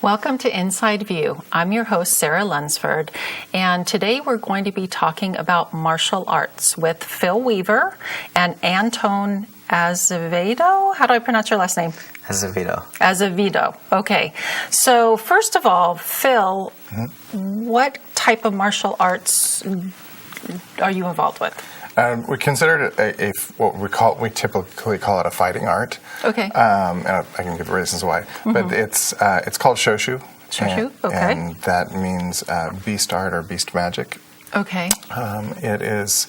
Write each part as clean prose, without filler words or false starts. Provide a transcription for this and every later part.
Welcome to Inside View. I'm your host, Sarah Lunsford, and today we're going to be talking about martial arts with Phil Weaver and Antone Azcevedo. How do I pronounce your last name? Azcevedo. Azcevedo. Okay. So first of all, Phil, what type of martial arts are you involved with? We consider it we typically call it a fighting art. Okay. And I can give reasons why. But it's called shoshu. Shoshu, okay. And that means beast art or beast magic. Okay. It is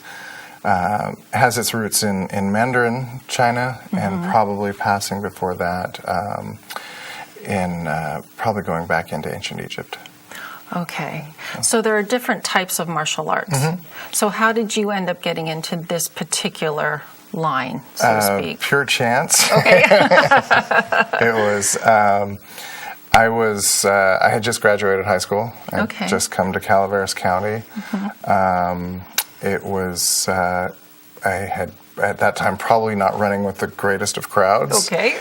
has its roots in Mandarin China and probably passing before that in probably going back into ancient Egypt. Okay. So there are different types of martial arts. So how did you end up getting into this particular line, so to speak? Pure chance. Okay. It was. I had just graduated high school. I'd just come to Calaveras County. It was. I had at that time probably not running with the greatest of crowds. Okay.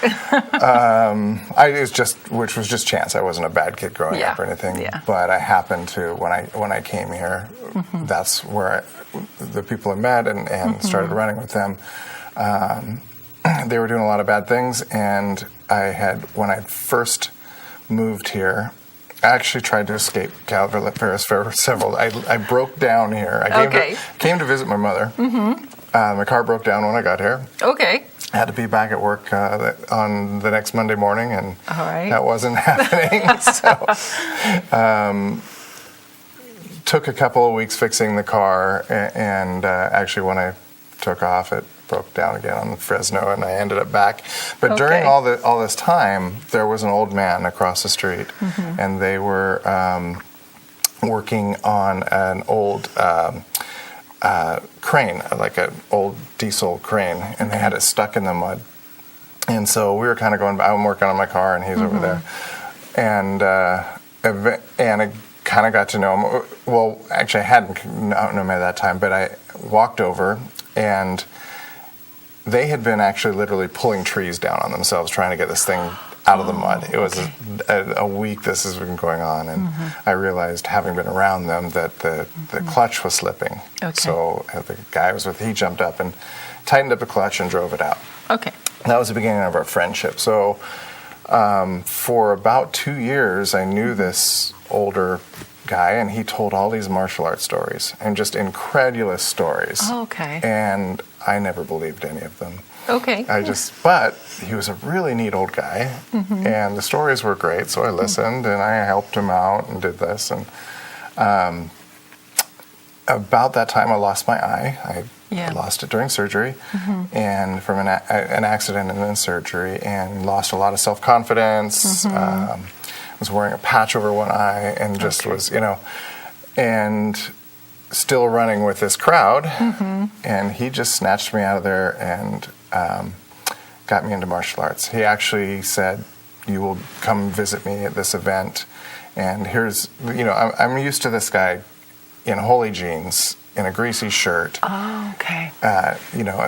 Which was just chance. I wasn't a bad kid growing up or anything. Yeah. But I happened to when I came here, that's where the people I met and started running with them. They were doing a lot of bad things, and when I first moved here, I actually tried to escape Calaveras for several. I broke down here. I came to visit my mother. My car broke down when I got here. Okay. I had to be back at work on the next Monday morning, and that wasn't happening. So, took a couple of weeks fixing the car, and actually when I took off, it broke down again on the Fresno, and I ended up back. But during all this time, there was an old man across the street, and they were working on an old crane, like an old diesel crane, and they had it stuck in the mud. And so we were kind of going. I'm working on my car, and he's over there, and I kind of got to know him. Well, actually, I hadn't known him at that time, but I walked over, and they had been actually literally pulling trees down on themselves, trying to get this thing out of the mud. It was a week this has been going on, and I realized, having been around them, that the clutch was slipping. So the guy I was with, he jumped up and tightened up the clutch and drove it out. Okay. That was the beginning of our friendship. So for about 2 years, I knew this older guy, and he told all these martial arts stories, and just incredulous stories. And I never believed any of them. But he was a really neat old guy, and the stories were great, so I listened, and I helped him out and did this. And about that time, I lost my eye. I lost it during surgery, and from an accident and then surgery, and lost a lot of self-confidence. Was wearing a patch over one eye, and just was, and still running with this crowd. And he just snatched me out of there and got me into martial arts. He actually said, "You will come visit me at this event, and here's, I'm used to this guy in holy jeans, in a greasy shirt, a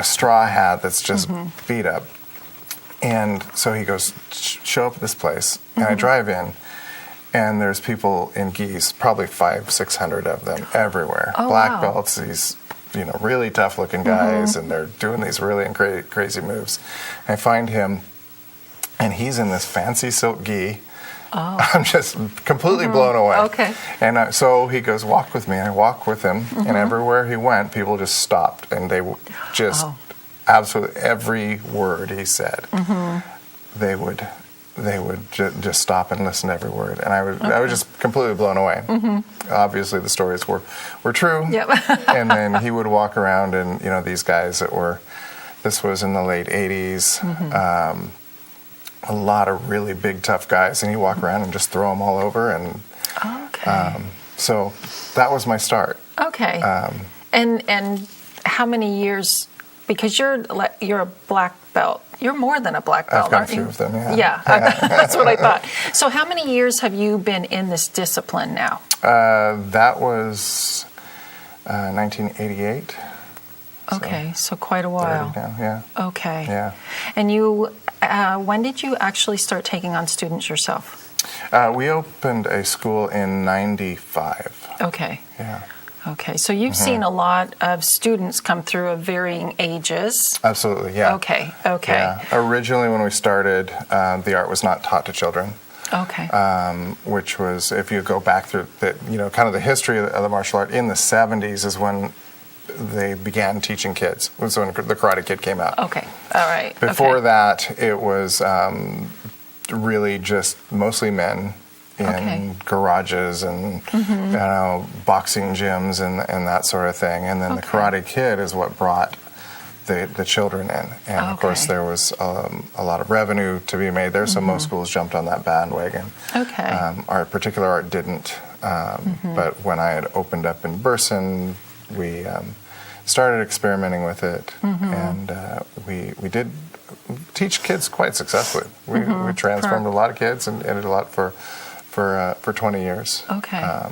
straw hat that's just beat up." And so he goes, "Show up at this place." And I drive in, and there's people in gis, probably 500-600 of them everywhere. Black belts, these really tough looking guys, and they're doing these really crazy moves. I find him, and he's in this fancy silk gi. I'm just completely blown away. And so he goes, "Walk with me." And I walk with him, and everywhere he went, people just stopped, and they just absolutely every word he said, they would just stop and listen to every word, and I was just completely blown away. Obviously, the stories were true. And then he would walk around, and these guys this was in the late 80s, a lot of really big tough guys, and he'd walk around and just throw them all over, and so that was my start. And how many years? Because you're a black belt. You're more than a black belt, aren't you? I've got a few of them, yeah. That's what I thought. So how many years have you been in this discipline now? That was 1988. So quite a while. 30 now, yeah. And you, when did you actually start taking on students yourself? We opened a school in '95. Okay. Yeah. Okay. So you've seen a lot of students come through of varying ages. Absolutely, yeah. Okay. Yeah. Originally, when we started, the art was not taught to children. Okay. Which was, if you go back through the, kind of the history of the martial art, in the 70s is when they began teaching kids. It was when the Karate Kid came out. Okay. All right. Before that, it was really just mostly men in garages and boxing gyms and that sort of thing. And then the Karate Kid is what brought the children in. And of course there was a lot of revenue to be made there, so most schools jumped on that bandwagon. Okay. Our particular art didn't, but when I had opened up in Burson, we started experimenting with it, and we did teach kids quite successfully. We transformed a lot of kids and did a lot for 20 years. Okay.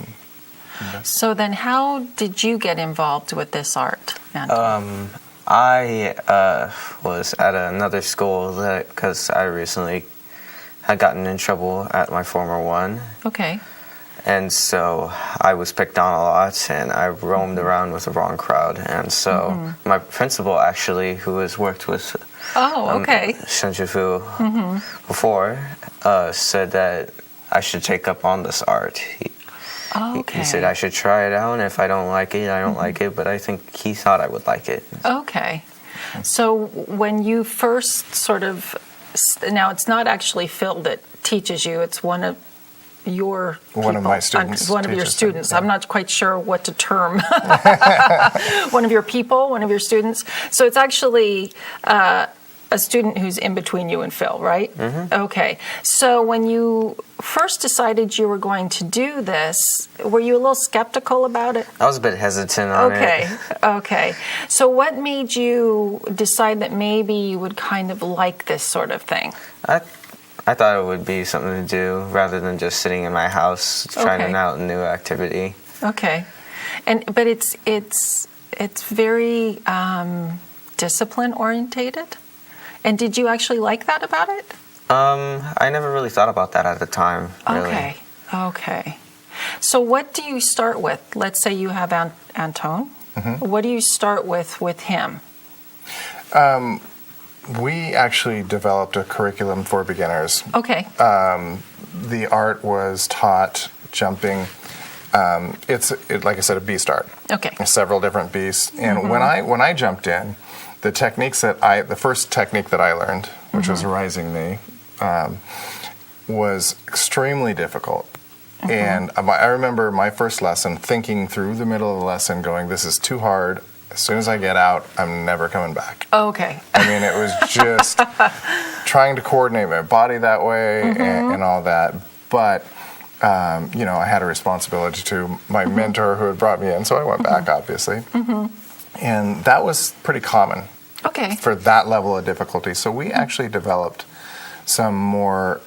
So then how did you get involved with this art, Anton? I was at another school because I recently had gotten in trouble at my former one. Okay. And so I was picked on a lot, and I roamed around with the wrong crowd. And so my principal, actually, who has worked with Sheng Chi Foundation before, said that I should take up on this art. He said I should try it out, and if I don't like it, I don't like it, but I think he thought I would like it. Okay. So when you first now it's not actually Phil that teaches you, it's one of your people. One of my students. One of your students. I'm not quite sure what to term. One of your people, one of your students. So it's actually a student who's in between you and Phil, right? Okay. So when you first decided you were going to do this, were you a little skeptical about it? I was a bit hesitant on it. Okay. So what made you decide that maybe you would kind of like this sort of thing? I thought it would be something to do rather than just sitting in my house trying out a new activity. Okay. But it's very discipline orientated. And did you actually like that about it? I never really thought about that at the time, really. Okay. So what do you start with? Let's say you have Anton. What do you start with him? We actually developed a curriculum for beginners. Okay. The art was taught jumping. It's like I said, a beast art. Okay. Several different beasts. And when I jumped in, the first technique that I learned, which was rising knee, was extremely difficult. And I remember my first lesson thinking through the middle of the lesson going, this is too hard. As soon as I get out, I'm never coming back. Okay. I mean, it was just trying to coordinate my body that way and all that. But, I had a responsibility to my mentor who had brought me in, so I went back, obviously. And that was pretty common for that level of difficulty. So we actually developed some more.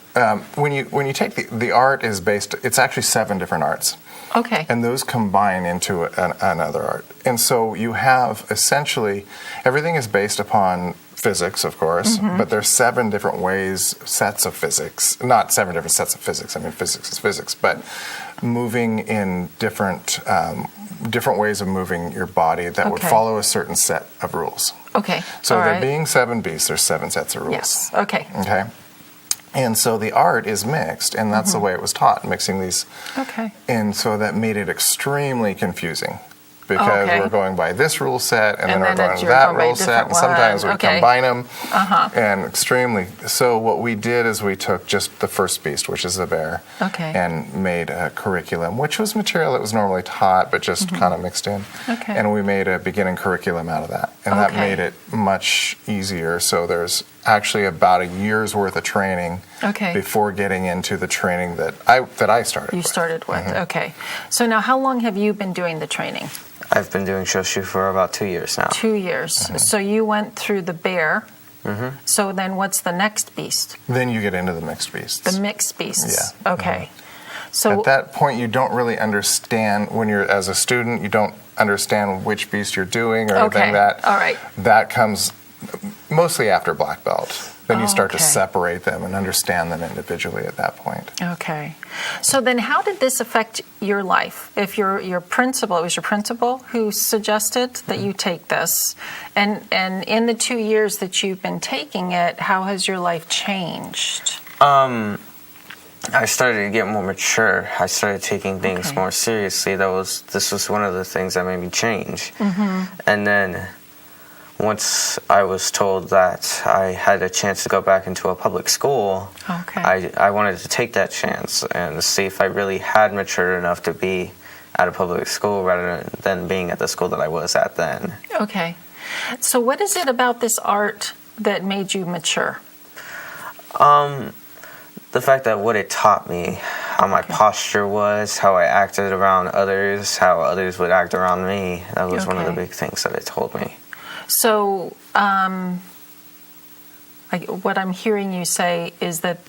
When you take the art is based, it's actually 7 different arts. Okay. And those combine into another art. And so you have essentially, everything is based upon physics, of course, but there's 7 different sets of physics. Not 7 different sets of physics. I mean, physics is physics, but moving in different ways of moving your body that would follow a certain set of rules. Okay. So there being 7 beasts, there's 7 sets of rules. Yes. Okay. Okay. And so the art is mixed, and that's the way it was taught, mixing these. Okay. And so that made it extremely confusing because we're going by this rule set, and then we're going by that rule set, and sometimes we combine them, and extremely. So what we did is we took just the first beast, which is the bear, and made a curriculum, which was material that was normally taught, but just kind of mixed in. Okay. And we made a beginning curriculum out of that, and that made it much easier. So there's actually about a year's worth of training before getting into the training that I started with. You started with, okay. So now how long have you been doing the training? I've been doing Shoshu for about 2 years now. 2 years. So you went through the bear. So then what's the next beast? Then you get into the mixed beasts. The mixed beasts. Yeah. Okay. So at that point, you don't really understand, when you're as a student, you don't understand which beast you're doing or anything that. All right. That comes mostly after black belt. Then you start to separate them and understand them individually at that point. Okay. So then how did this affect your life? If your principal, it was your principal who suggested that you take this, and in the 2 years that you've been taking it, how has your life changed? I started to get more mature. I started taking things more seriously. This was one of the things that made me change. And then once I was told that I had a chance to go back into a public school, I wanted to take that chance and see if I really had matured enough to be at a public school rather than being at the school that I was at then. Okay. So what is it about this art that made you mature? The fact that what it taught me, how my posture was, how I acted around others, how others would act around me, that was one of the big things that it told me. So, what I'm hearing you say is that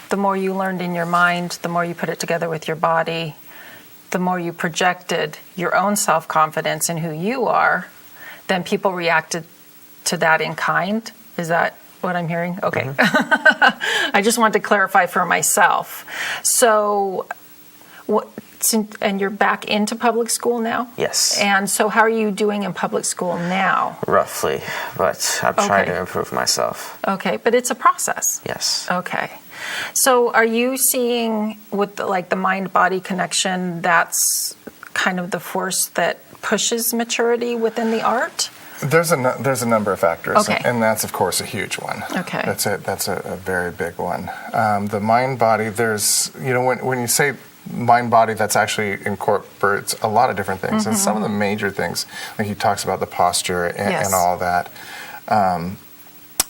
the more you learned in your mind, the more you put it together with your body, the more you projected your own self-confidence in who you are, then people reacted to that in kind. Is that what I'm hearing? Okay. I just wanted to clarify for myself. So, and you're back into public school now? Yes. And so how are you doing in public school now? Roughly, but I'm trying to improve myself. Okay, but it's a process. Yes. Okay. So are you seeing with the mind-body connection, that's kind of the force that pushes maturity within the art? There's a number of factors, and that's, of course, a huge one. Okay. That's a very big one. The mind-body, there's, when you say mind-body, that's actually incorporates a lot of different things. And some of the major things, like he talks about the posture and all that.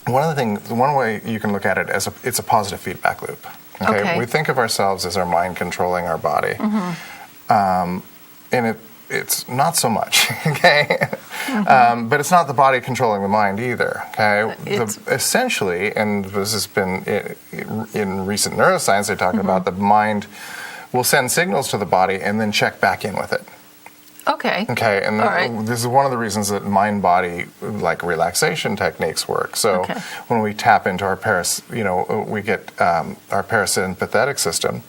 One way you can look at it as it's a positive feedback loop. Okay? We think of ourselves as our mind controlling our body. And it's not so much, okay? But it's not the body controlling the mind either, okay? Essentially, and this has been in recent neuroscience, they're talking about the mind will send signals to the body and then check back in with it. Okay, and this is one of the reasons that mind-body relaxation techniques work. So when we tap into our we get our parasympathetic system.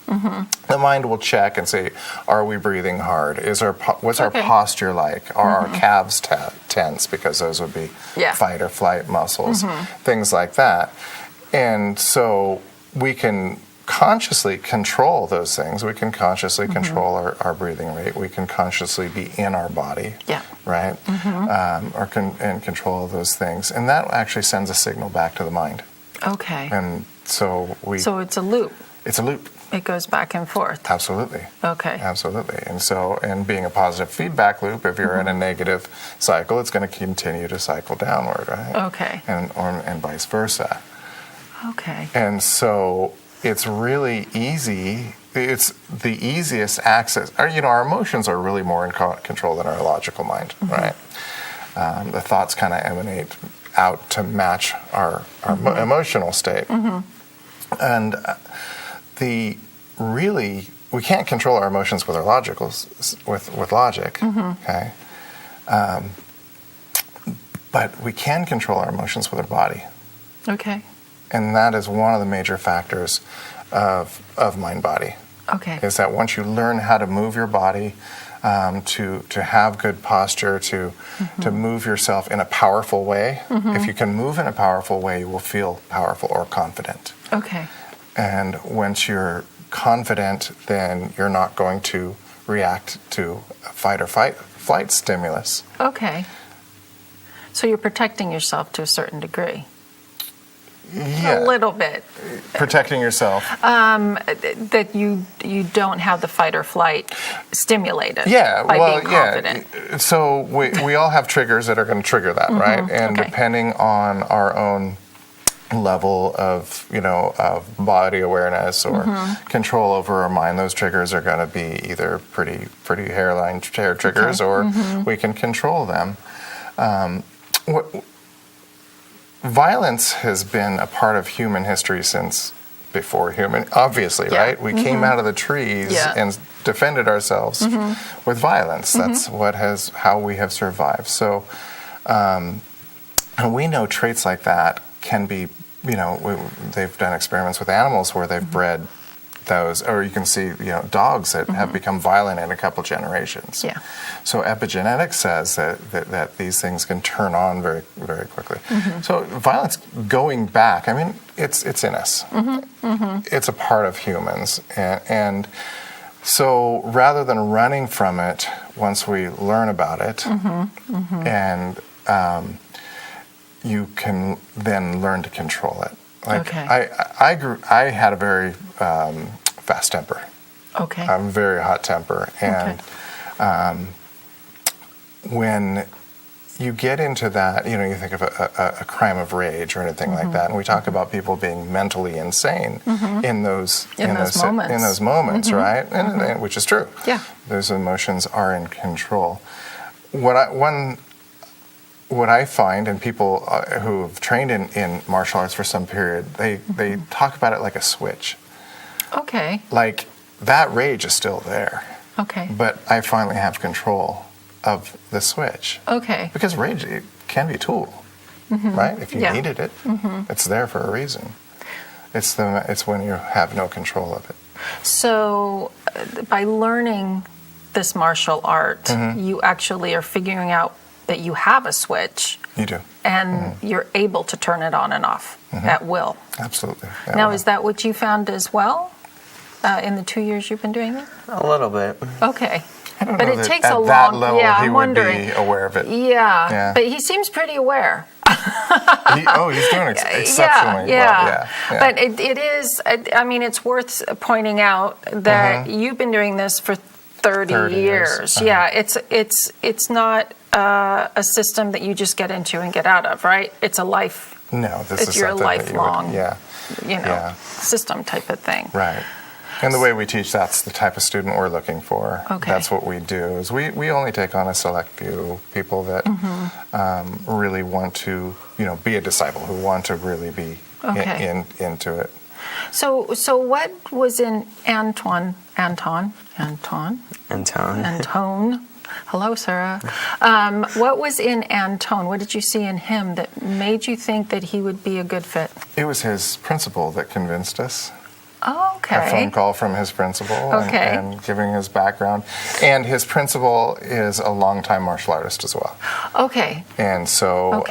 The mind will check and say, "Are we breathing hard? What's our posture like? Are our calves tense?" Because those would be fight or flight muscles, things like that. And so we can consciously control those things. We can consciously control our breathing rate. We can consciously be in our body, right? And control those things. And that actually sends a signal back to the mind. Okay. And so it's a loop. It's a loop. It goes back and forth. Absolutely. Okay. Absolutely. And being a positive feedback loop, if you're in a negative cycle, it's going to continue to cycle downward, right? Okay. And vice versa. Okay. And so it's really easy. It's the easiest access. Our emotions are really more in control than our logical mind, right? The thoughts kind of emanate out to match our emotional state. And we can't control our emotions with our logic, okay? But we can control our emotions with our body. Okay. And that is one of the major factors of mind-body. Okay. Is that once you learn how to move your body, to have good posture, to move yourself in a powerful way. If you can move in a powerful way, you will feel powerful or confident. Okay. And once you're confident, then you're not going to react to a fight or flight stimulus. Okay. So you're protecting yourself to a certain degree. Yeah. A little bit. Protecting yourself. That you don't have the fight or flight stimulated. Yeah. By being confident. Yeah. So we all have triggers that are going to trigger that, right? And depending on our own level of of body awareness or control over our mind, those triggers are going to be either pretty hair triggers, or we can control them. Violence has been a part of human history since before human, obviously, right? We came out of the trees and defended ourselves with violence. That's how we have survived. So, and we know traits like that can be they've done experiments with animals where they've bred those, or you can see, dogs that have become violent in a couple generations. Yeah. So epigenetics says that these things can turn on very, very quickly. So violence going back, I mean, it's in us. It's a part of humans. And so rather than running from it, once we learn about it, and you can then learn to control it. Like I had a very fast temper. Okay. I'm very hot temper, and when you get into that, you think of a crime of rage or anything like that, and we talk about people being mentally insane in those moments, right? And which is true. Yeah. Those emotions are in control. What I find, and people who have trained in martial arts for some period, they talk about it like a switch. Okay. Like, that rage is still there. Okay. But I finally have control of the switch. Okay. Because rage, it can be a tool, right? If you needed it, it's there for a reason. It's when you have no control of it. So, by learning this martial art, you actually are figuring out that you have a switch. You do. And you're able to turn it on and off at will. Absolutely. Now, is that what you found as well in the 2 years you've been doing it? A little bit. Okay. I don't but know it that takes at a that long level yeah, he I'm would wondering. be aware of it. Yeah. But he seems pretty aware. He's doing exceptionally well. Yeah. But it is, I mean, it's worth pointing out that you've been doing this for 30 years. Yeah, it's not a system that you just get into and get out of, right? It's a life. No, this it's is your something lifelong, that you would, system type of thing. Right. And the way we teach, that's the type of student we're looking for. Okay. That's what we do. Is we only take on a select few people that really want to, be a disciple, who want to really be into it. So what was in Anton? Hello, Sarah. What was in Anton? What did you see in him that made you think that he would be a good fit? It was his principal that convinced us. Oh, okay. A phone call from his principal and giving his background. And his principal is a longtime martial artist as well. Okay. And so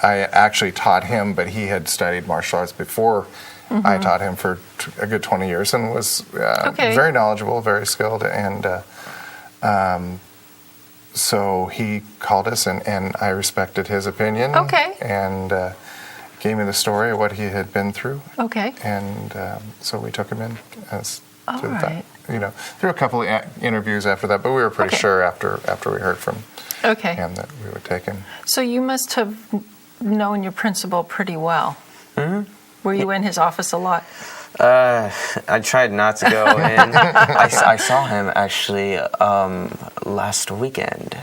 I actually taught him, but he had studied martial arts before I taught him for a good 20 years and was very knowledgeable, very skilled. And so he called us, and I respected his opinion. Okay. And gave me the story of what he had been through. Okay. And so we took him in through a couple of interviews after that, but we were pretty sure after we heard from him that we would take him. So you must have known your principal pretty well. Mm-hmm. Were you in his office a lot? I tried not to go in. I saw him actually last weekend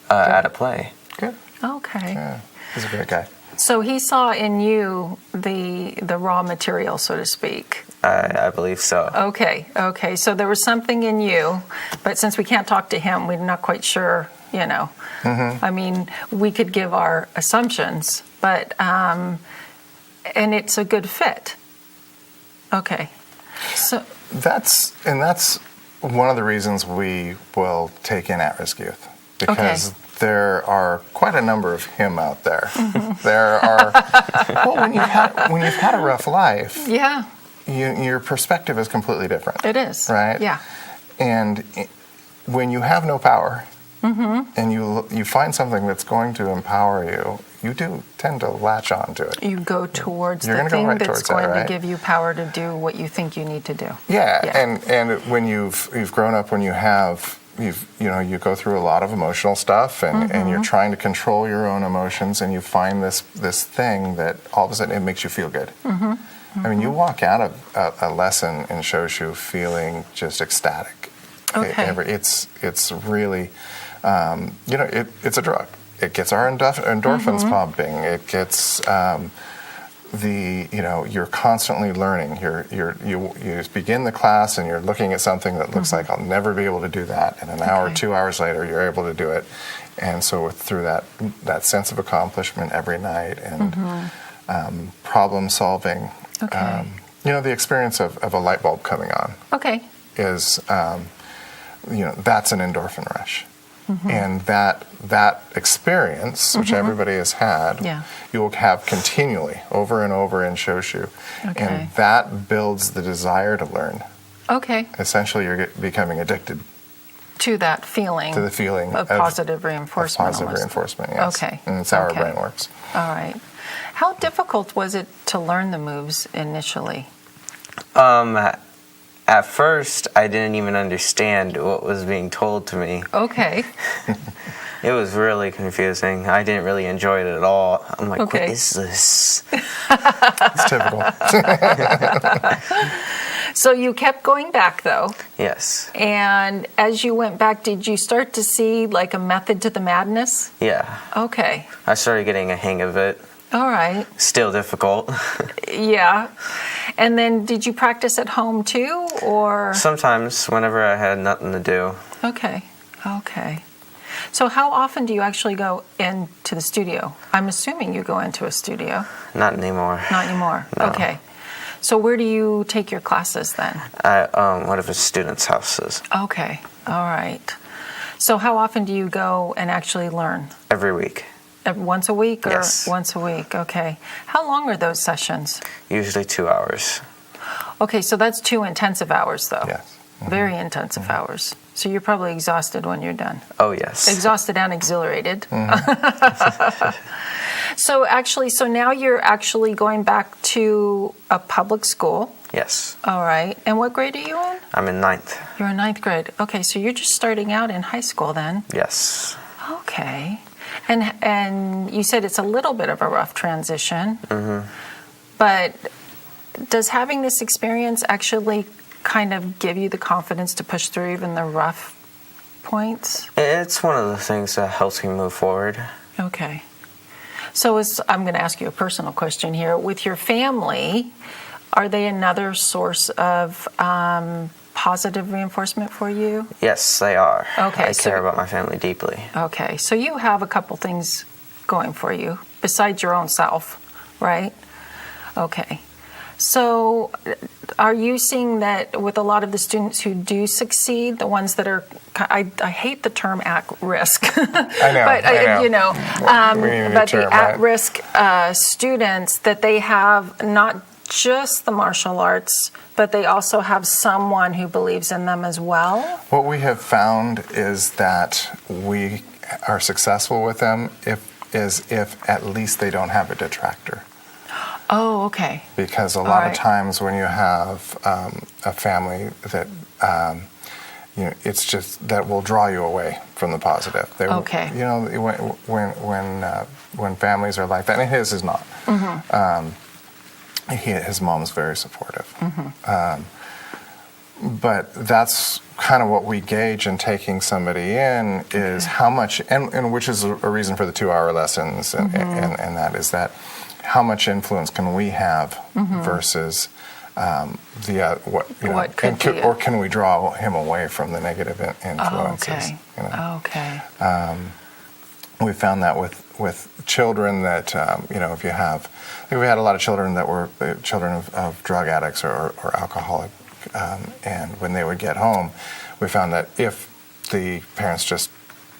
at a play. Good. Okay. Yeah, he's a great guy. So he saw in you the raw material, so to speak. I believe so. Okay. So there was something in you, but since we can't talk to him, we're not quite sure, I mean, we could give our assumptions, but, and it's a good fit. Okay. So that's one of the reasons we will take in at-risk youth, because there are quite a number of him out there. There are when you've had a rough life, your perspective is completely different. It is, right? Yeah. And when you have no power, and you find something that's going to empower you, you do tend to latch on to it. You go towards the thing that's going to give you power to do what you think you need to do. Yeah. And when you've grown up, when you go through a lot of emotional stuff, and you're trying to control your own emotions, and you find this thing that all of a sudden it makes you feel good. I mean, you walk out of a lesson in Shoshu feeling just ecstatic. Okay. It's really, it's a drug. It gets our endorphins pumping. It gets you're constantly learning. You begin the class and you're looking at something that looks like I'll never be able to do that, and an hour, 2 hours later, you're able to do it. And so through that sense of accomplishment every night, and problem solving. Okay. The experience of a light bulb coming on. Okay. Is, that's an endorphin rush. Mm-hmm. And that experience, which everybody has had, you will have continually over and over in Shoshu. Okay. And that builds the desire to learn. Okay. Essentially, you're becoming addicted to that feeling. To the feeling of positive reinforcement. Positive reinforcement, yes. Okay. And it's how our brain works. All right. How difficult was it to learn the moves initially? At first, I didn't even understand what was being told to me. Okay. It was really confusing. I didn't really enjoy it at all. I'm like, what is this? It's typical. So you kept going back, though. Yes. And as you went back, did you start to see like a method to the madness? Yeah. Okay. I started getting a hang of it. All right. Still difficult. Yeah. And then did you practice at home too, or? Sometimes, whenever I had nothing to do. Okay. Okay. So how often do you actually go into the studio? I'm assuming you go into a studio. Not anymore. Not anymore. No. Okay. So where do you take your classes then? At one of his students' houses. Okay. All right. So how often do you go and actually learn? Every week. Once a week or yes. Once a week? Okay. How long are those sessions? Usually 2 hours. Okay, so that's 2 intensive hours, though. Yes. Mm-hmm. Very intensive hours. So you're probably exhausted when you're done. Oh, yes. Exhausted and exhilarated. So now you're actually going back to a public school. Yes. All right. And what grade are you in? I'm in 9th. You're in 9th grade. Okay, so you're just starting out in high school then. Yes. Okay. And you said it's a little bit of a rough transition. Mm-hmm. But does having this experience actually kind of give you the confidence to push through even the rough points? It's one of the things that helps me move forward. Okay. So I'm going to ask you a personal question here. With your family, are they another source of positive reinforcement for you? Yes, they are. Okay. I care about my family deeply. Okay. So you have a couple things going for you besides your own self, right? Okay. So are you seeing that with a lot of the students who do succeed, the ones that are, I hate the term at risk. I know. But the at-risk students, that they have not just the martial arts, but they also have someone who believes in them as well? What we have found is that we are successful with them if at least they don't have a detractor. Oh, okay. Because a lot of times when you have a family that, it's just that will draw you away from the positive. Okay. When families are like that, and his is not. Mm-hmm. His mom's very supportive. Mm-hmm. But that's kind of what we gauge in taking somebody in is how much, and which is a reason for the 2-hour lessons, and that is that how much influence can we have versus or can we draw him away from the negative influences? Okay. We found that with children that if you have, we had a lot of children that were children of drug addicts or alcoholic, and when they would get home, we found that if the parents just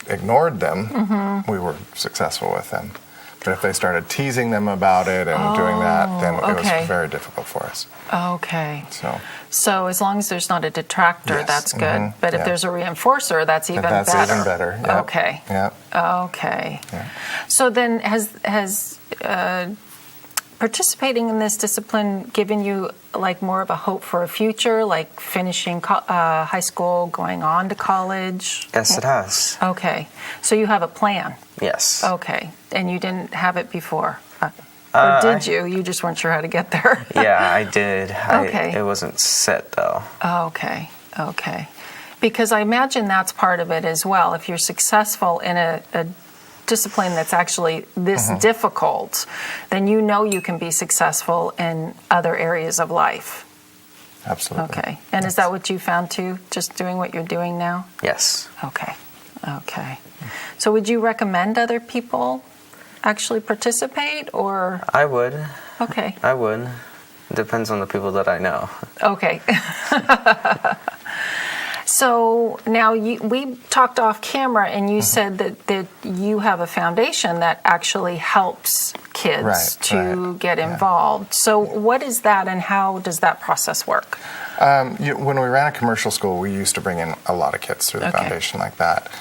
ignored them, we were successful with them. But if they started teasing them about it and doing that, then it was very difficult for us. Okay. So as long as there's not a detractor, yes. that's good. But if there's a reinforcer, that's even better. That's even better. Yep. Okay. Yep. Okay. Yeah. So then has participating in this discipline given you like more of a hope for a future, like finishing high school, going on to college? Yes, it has. Okay. So you have a plan? Yes. Okay. And you didn't have it before? Or did you? You just weren't sure how to get there? Yeah, I did. Okay. It wasn't set, though. Okay. Because I imagine that's part of it as well. If you're successful in a discipline that's actually this difficult, then you know you can be successful in other areas of life. Absolutely. Okay. And is that what you found too, just doing what you're doing now? Yes. Okay. So would you recommend other people actually participate, or? I would. Okay. I would. It depends on the people that I know. Okay. So now we talked off camera, and you said that you have a foundation that actually helps kids to get involved. So what is that, and how does that process work? When we ran a commercial school, we used to bring in a lot of kids through the foundation like that.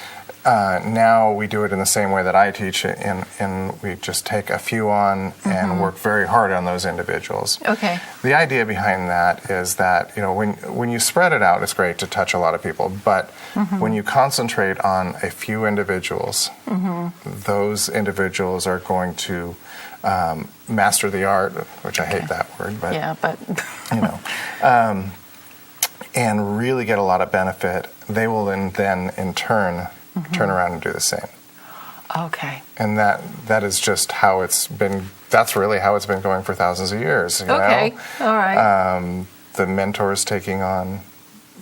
Now we do it in the same way that I teach it, and we just take a few on and work very hard on those individuals. Okay. The idea behind that is that, when you spread it out, it's great to touch a lot of people, but when you concentrate on a few individuals, those individuals are going to master the art, which I hate that word, but and really get a lot of benefit. They will then in turn turn around and do the same. Okay. And that is just how it's been. That's really how it's been going for thousands of years. Okay. All right. The mentors taking on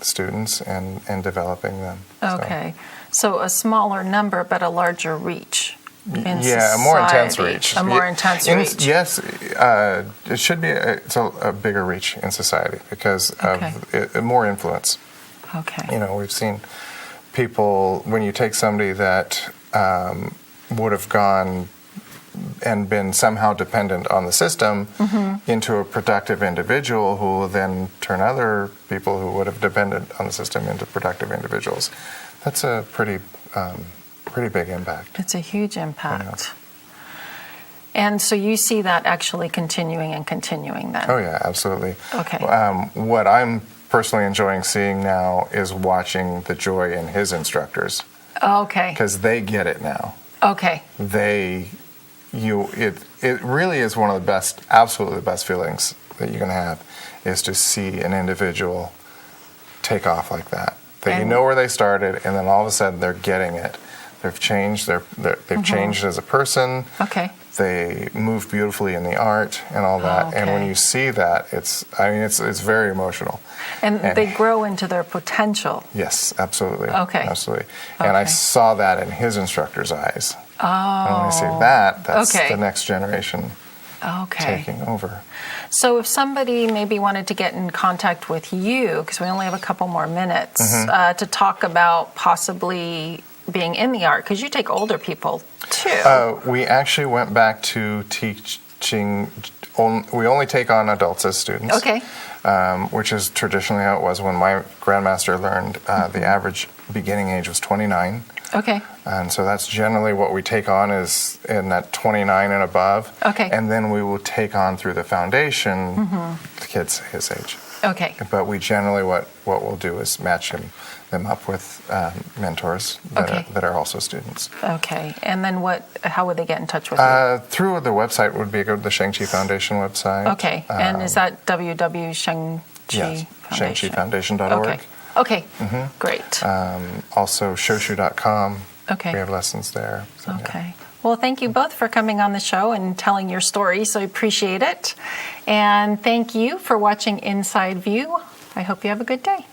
students and developing them. Okay. So a smaller number, but a larger reach. A more intense reach. A more intense reach. Yes, it should be. It's a bigger reach in society because of more influence. Okay. We've seen people, when you take somebody that would have gone and been somehow dependent on the system into a productive individual who will then turn other people who would have depended on the system into productive individuals. That's a pretty big impact. It's a huge impact. And so you see that actually continuing then? Oh, yeah, absolutely. Okay. What I'm personally enjoying seeing now is watching the joy in his instructors. Okay. Because they get it now. Okay. It really is one of the best, absolutely the best feelings that you can have, is to see an individual take off like that. That you know where they started, and then all of a sudden they're getting it. They've changed. They've changed as a person. Okay. They move beautifully in the art and all that. Okay. And when you see that, it's very emotional. And they grow into their potential. Yes, absolutely. Okay. Absolutely. And I saw that in his instructor's eyes. Oh. And when I see that, that's the next generation taking over. So if somebody maybe wanted to get in contact with you, because we only have a couple more minutes, to talk about possibly being in the art, because you take older people too. We actually went back to teaching. We only take on adults as students. Okay. Which is traditionally how it was when my grandmaster learned. The average beginning age was 29. Okay. And so that's generally what we take on, is in that 29 and above. Okay. And then we will take on through the foundation the kids his age. Okay. But we generally, what we'll do is match them up with mentors that are also students. Okay. And then how would they get in touch with you? Through the website would be go to the Sheng Chi Foundation website. Okay. And is that www.shengchi Yes, shengchifoundation.org. Okay. Okay. Great. Also shoshu.com. Okay. We have lessons there. So, okay. Well, thank you both for coming on the show and telling your story, so I appreciate it. And thank you for watching Inside View. I hope you have a good day.